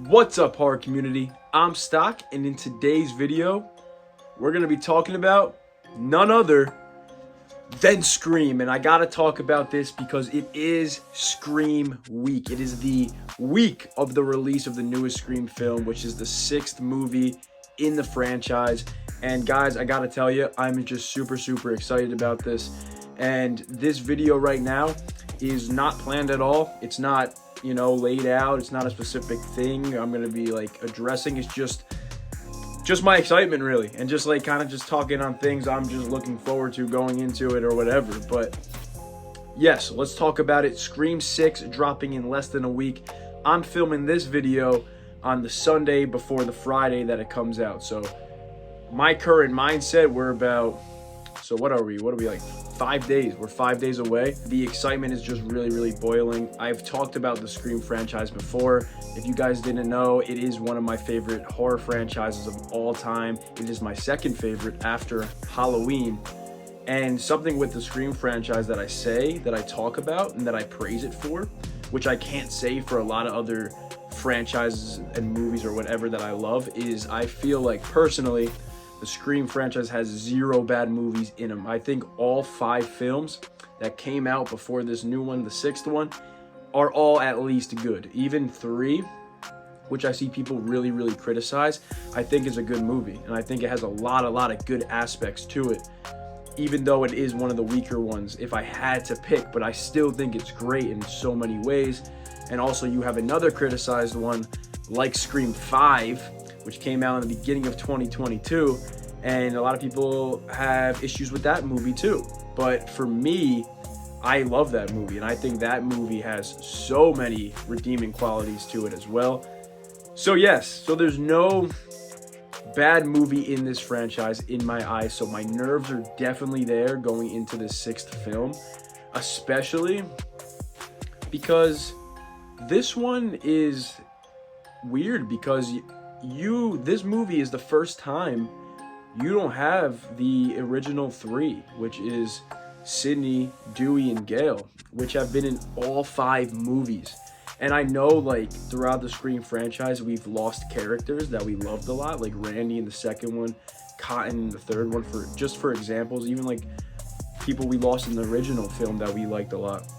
What's up, horror community? I'm Stock, and in today's video, we're going to be talking about none other than Scream. And I got to talk about this because it is Scream week. It is the week of the release of the newest Scream film, which is the 6th movie in the franchise. And guys, I got to tell you, I'm just super excited about this. And this video right now is not planned at all. It's not, laid out. It's not a specific thing I'm gonna be addressing. It's just my excitement, really, and just kind of talking on things I'm just looking forward to going into it or whatever. But yes, let's talk about it. Scream 6 dropping in less than a week. I'm filming this video on the Sunday before the Friday that it comes out. So my current mindset, what are we 5 days? We're 5 days away. The excitement is just really boiling. I've talked about the Scream franchise before. If you guys didn't know, it is one of my favorite horror franchises of all time. It is my second favorite after Halloween. And something with the Scream franchise that I talk about and that I praise it for, which I can't say for a lot of other franchises and movies or whatever that I love, is I feel like personally the Scream franchise has 0 bad movies in them. I think all 5 films that came out before this new one, the 6th one, are all at least good. Even 3, which I see people really criticize, I think is a good movie. And I think it has a lot of good aspects to it, even though it is one of the weaker ones if I had to pick. But I still think it's great in so many ways. And also you have another criticized one like Scream 5, which came out in the beginning of 2022, and a lot of people have issues with that movie too. But for me, I love that movie, and I think that movie has so many redeeming qualities to it as well. So yes, so there's no bad movie in this franchise in my eyes, so my nerves are definitely there going into the 6th film, especially because this one is weird because this movie is the first time you don't have the original 3, which is Sidney, Dewey, and Gale, which have been in all 5 movies. And I know throughout the Scream franchise, we've lost characters that we loved a lot, like Randy in the 2nd one, Cotton in the 3rd one, for examples, even people we lost in the original film that we liked a lot.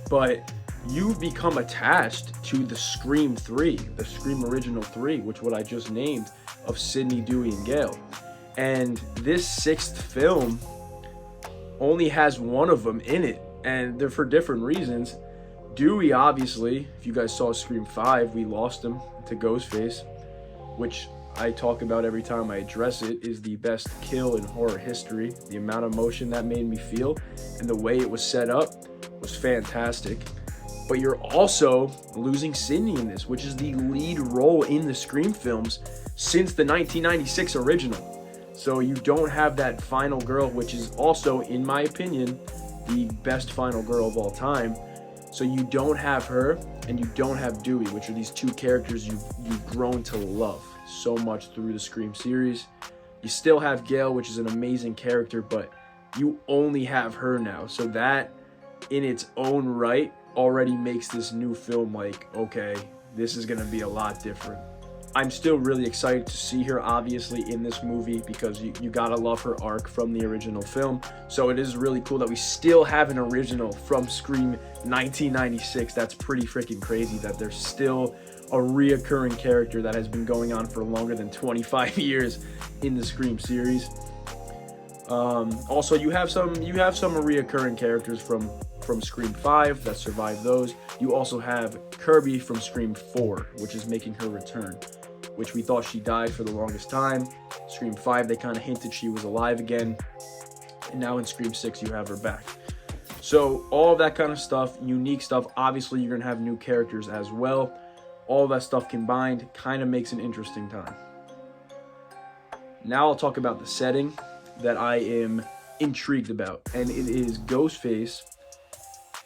But you've become attached to the Scream 3, the Scream original 3, which what I just named, of Sidney, Dewey, and Gale. And this 6th film only has one of them in it, and they're for different reasons. Dewey, obviously, if you guys saw Scream 5, we lost him to Ghostface, which I talk about every time I address it, is the best kill in horror history. The amount of emotion that made me feel and the way it was set up was fantastic. But you're also losing Sidney in this, which is the lead role in the Scream films since the 1996 original. So you don't have that final girl, which is also, in my opinion, the best final girl of all time. So you don't have her, and you don't have Dewey, which are these 2 characters you've grown to love so much through the Scream series. You still have Gale, which is an amazing character, but you only have her now. So that, in its own right, already makes this new film okay, this is gonna be a lot different. I'm still really excited to see her, obviously, in this movie because you gotta love her arc from the original film. So it is really cool that we still have an original from Scream 1996. That's pretty freaking crazy that there's still a reoccurring character that has been going on for longer than 25 years in the Scream series. Also, you have some reoccurring characters from Scream 5 that survived those. You also have Kirby from Scream 4, which is making her return, which we thought she died for the longest time. Scream 5, they kind of hinted she was alive again. And now in Scream 6, you have her back. So all of that kind of stuff, unique stuff. Obviously, you're going to have new characters as well. All of that stuff combined kind of makes an interesting time. Now I'll talk about the setting that I am intrigued about. And it is Ghostface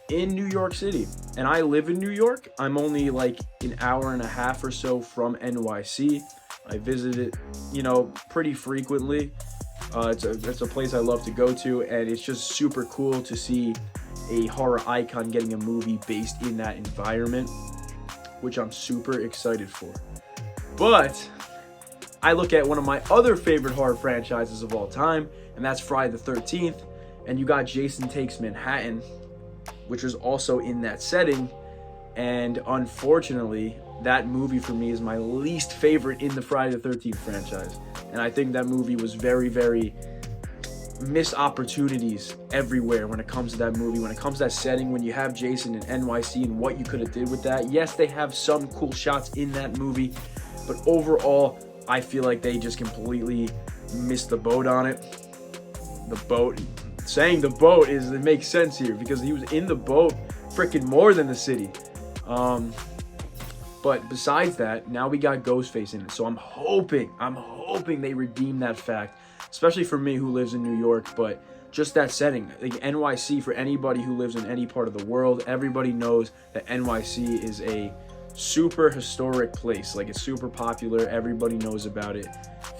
in New York City. And I live in New York. I'm only an hour and a half or so from NYC. I visit it, pretty frequently. It's a place I love to go to, and it's just super cool to see a horror icon getting a movie based in that environment. which I'm super excited for. But I look at one of my other favorite horror franchises of all time, and that's Friday the 13th, and you got Jason Takes Manhattan, which was also in that setting, and unfortunately, that movie for me is my least favorite in the Friday the 13th franchise, and I think that movie was very, very missed opportunities everywhere when it comes to that movie, when it comes to that setting, when you have Jason in NYC and what you could have did with that. Yes, they have some cool shots in that movie, but overall, I feel like they just completely missed the boat on it. The boat, saying the boat is, it makes sense here because he was in the boat freaking more than the city. But besides that, now we got Ghostface in it. So I'm hoping they redeem that fact, especially for me who lives in New York, but just that setting. Like NYC, for anybody who lives in any part of the world, everybody knows that NYC is a super historic place. Like, it's super popular. Everybody knows about it.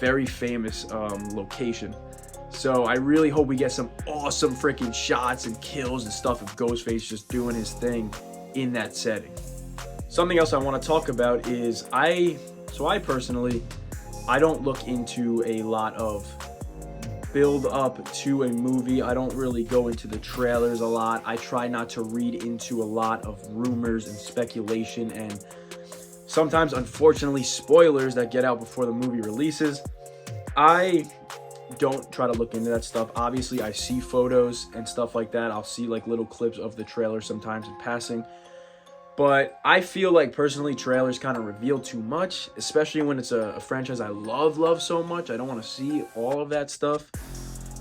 Very famous location. So I really hope we get some awesome freaking shots and kills and stuff of Ghostface just doing his thing in that setting. Something else I want to talk about is I personally, I don't look into a lot of build up to a movie. I don't really go into the trailers a lot. I try not to read into a lot of rumors and speculation and sometimes, unfortunately, spoilers that get out before the movie releases. I don't try to look into that stuff. Obviously, I see photos and stuff like that. I'll see like little clips of the trailer sometimes in passing. But I feel like personally trailers kind of reveal too much, especially when it's a franchise I love so much. I don't want to see all of that stuff.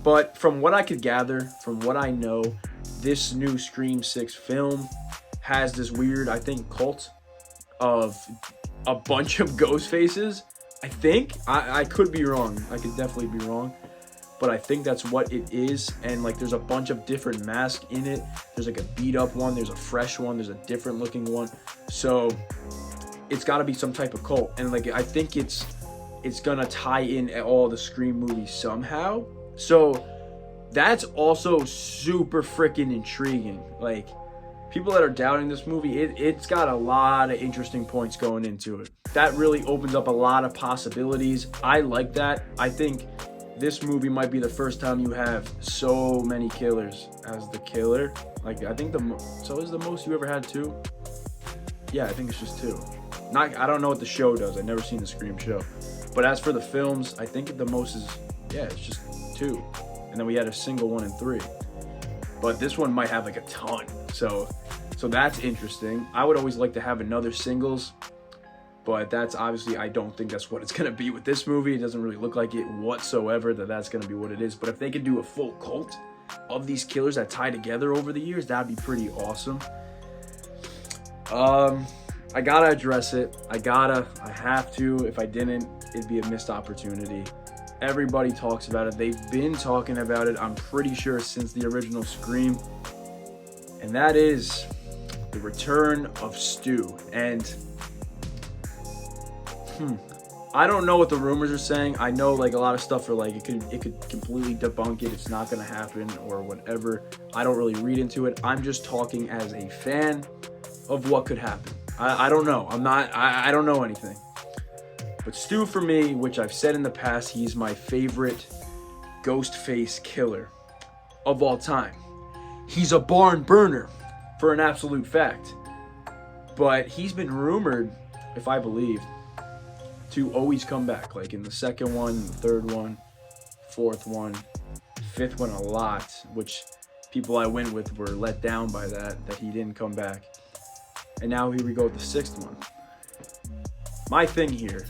But from what I could gather, from what I know, this new Scream 6 film has this weird, I think, cult of a bunch of ghost faces. I think. I could be wrong. I could definitely be wrong. But I think that's what it is. And like, there's a bunch of different masks in it. There's like a beat up one, there's a fresh one, there's a different looking one. So it's got to be some type of cult. And like, I think it's gonna tie in all the Scream movies somehow. So that's also super freaking intriguing. Like, people that are doubting this movie, it's got a lot of interesting points going into it. That really opens up a lot of possibilities. I like that. I think this movie might be the first time you have so many killers as the killer. Like, I think so is the most you ever had 2? Yeah, I think it's just 2. I don't know what the show does. I've never seen the Scream show. But as for the films, I think the most is, yeah, it's just 2. And then we had a single one in 3. But this one might have like a ton. So that's interesting. I would always like to have another singles, but that's obviously, I don't think that's what it's going to be with this movie. It doesn't really look like it whatsoever that's going to be what it is. But if they could do a full cult of these killers that tie together over the years, that'd be pretty awesome. I gotta address it. I have to. If I didn't, it'd be a missed opportunity. Everybody talks about it. They've been talking about it, I'm pretty sure, since the original Scream. And that is the return of Stu. And I don't know what the rumors are saying. I know like a lot of stuff are like it could completely debunk it. It's not gonna happen or whatever. I don't really read into it. I'm just talking as a fan of what could happen. I don't know. I don't know anything. But Stu, for me, which I've said in the past, he's my favorite Ghostface killer of all time. He's a barn burner for an absolute fact. But he's been rumored, if I believe, to always come back. Like in the second one, the third one, fourth one, fifth one a lot, which people I went with were let down by that he didn't come back. And now here we go with the sixth one. My thing here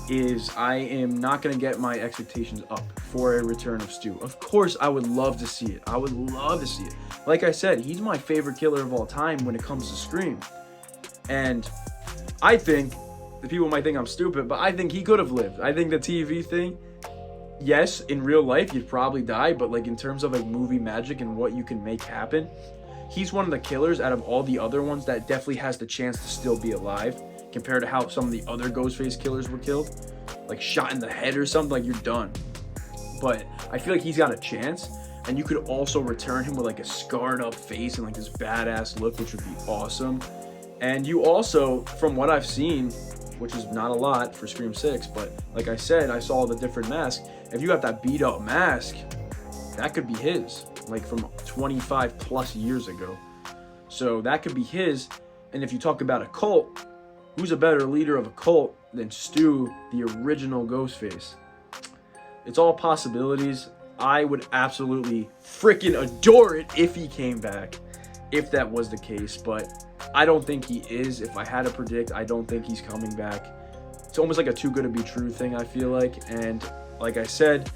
is I am not going to get my expectations up for a return of Stu. Of course, I would love to see it. I would love to see it. Like I said, he's my favorite killer of all time when it comes to Scream. And I think, the people might think I'm stupid, but I think he could have lived. I think the TV thing, yes, in real life, you'd probably die, but like in terms of like movie magic and what you can make happen, he's one of the killers out of all the other ones that definitely has the chance to still be alive compared to how some of the other Ghostface killers were killed. Like shot in the head or something, like you're done. But I feel like he's got a chance, and you could also return him with like a scarred up face and like this badass look, which would be awesome. And you also, from what I've seen, which is not a lot for Scream 6, but like I said, I saw the different masks. If you got that beat up mask, that could be his, like from 25 plus years ago. So that could be his. And if you talk about a cult, who's a better leader of a cult than Stu, the original Ghostface? It's all possibilities. I would absolutely freaking adore it if he came back, if that was the case. But I don't think he is. If I had to predict, I don't think he's coming back. It's almost like a too good to be true thing, I feel like. And like I said,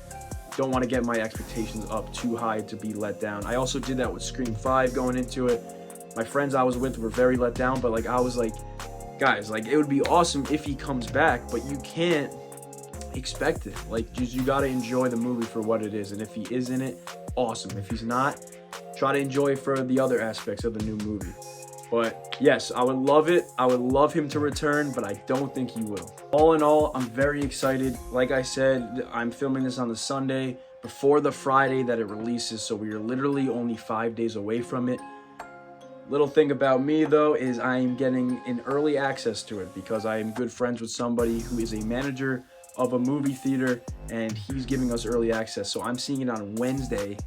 don't want to get my expectations up too high to be let down. I also did that with Scream 5 going into it. My friends I was with were very let down, but like I was like, guys, like it would be awesome if he comes back, but you can't expect it. Like, just you gotta enjoy the movie for what it is. And if he is in it, awesome. If he's not, try to enjoy for the other aspects of the new movie. But yes, I would love it. I would love him to return, but I don't think he will. All in all, I'm very excited. Like I said, I'm filming this on the Sunday before the Friday that it releases, so we are literally only 5 days away from it. Little thing about me though is I am getting an early access to it because I am good friends with somebody who is a manager of a movie theater, and he's giving us early access. So I'm seeing it on Wednesday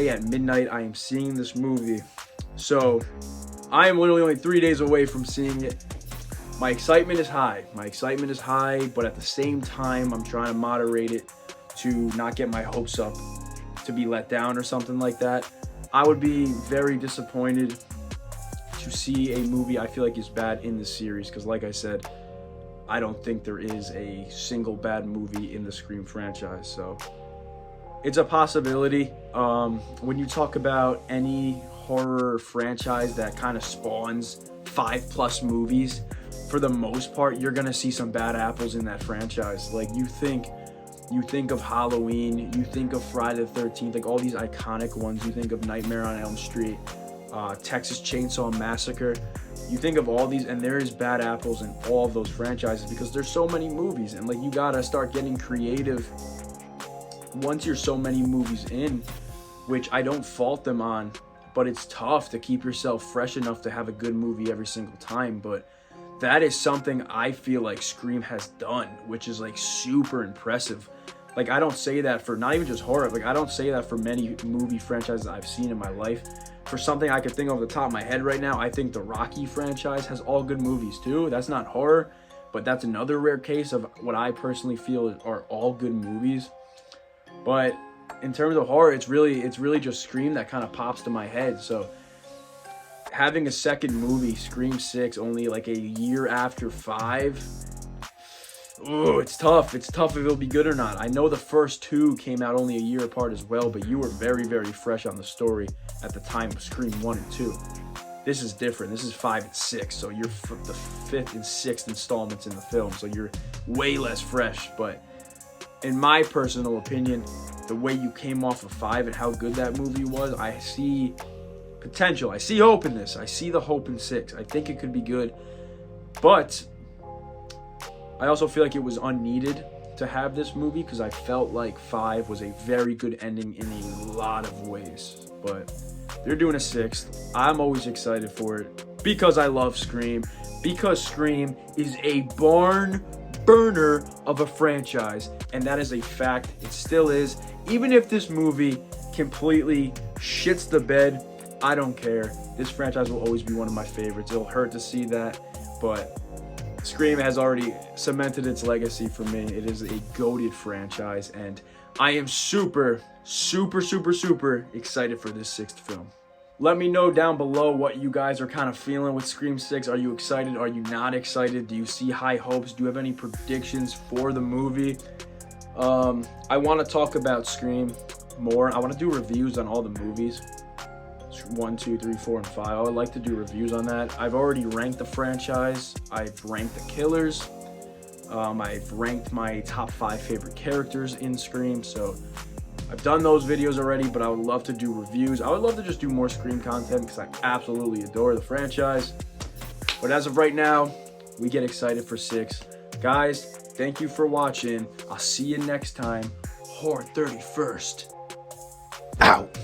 at midnight. I am seeing this movie, so I am literally only 3 days away from seeing it. My excitement is high, but at the same time I'm trying to moderate it to not get my hopes up to be let down or something like that. I would be very disappointed to see a movie I feel like is bad in this series, because like I said, I don't think there is a single bad movie in the Scream franchise. So it's a possibility. When you talk about any horror franchise that kind of spawns 5+ movies, for the most part, you're gonna see some bad apples in that franchise. Like you think of Halloween, you think of Friday the 13th, like all these iconic ones. You think of Nightmare on Elm Street, Texas Chainsaw Massacre. You think of all these, and there is bad apples in all of those franchises because there's so many movies, and like you gotta start getting creative once you're so many movies in, which I don't fault them on, but it's tough to keep yourself fresh enough to have a good movie every single time. But that is something I feel like Scream has done, which is like super impressive. Like I don't say that for not even just horror, like I don't say that for many movie franchises I've seen in my life. For something I could think of the top of my head right now, I think the Rocky franchise has all good movies too. That's not horror, but that's another rare case of what I personally feel are all good movies. But in terms of horror, it's really just Scream that kind of pops to my head. So having a second movie, Scream 6, only like a year after 5, ooh, it's tough. It's tough if it'll be good or not. I know the first 2 came out only a year apart as well, but you were very, very fresh on the story at the time of Scream 1 and 2. This is different. This is 5 and 6, so you're the 5th and 6th installments in the film, so you're way less fresh. But in my personal opinion, the way you came off of 5 and how good that movie was, I see potential. I see hope in this. I see the hope in 6. I think it could be good, but I also feel like it was unneeded to have this movie because I felt like 5 was a very good ending in a lot of ways. But they're doing a 6th. I'm always excited for it because I love Scream, because Scream is a barn burner of a franchise, and that is a fact. It still is. Even if this movie completely shits the bed, I don't care. This franchise will always be one of my favorites. It'll hurt to see that, but Scream has already cemented its legacy for me. It is a goated franchise, and I am super, super, super, super excited for this 6th film. Let me know down below what you guys are kind of feeling with Scream 6. Are you excited? Are you not excited? Do you see high hopes? Do you have any predictions for the movie? I want to talk about Scream more. I want to do reviews on all the movies. 1, 2, 3, 4, and 5. I would like to do reviews on that. I've already ranked the franchise. I've ranked the killers. I've ranked my top 5 favorite characters in Scream. So I've done those videos already, but I would love to do reviews. I would love to just do more Scream content because I absolutely adore the franchise. But as of right now, we get excited for 6. Guys, thank you for watching. I'll see you next time. Horror 31st. Out.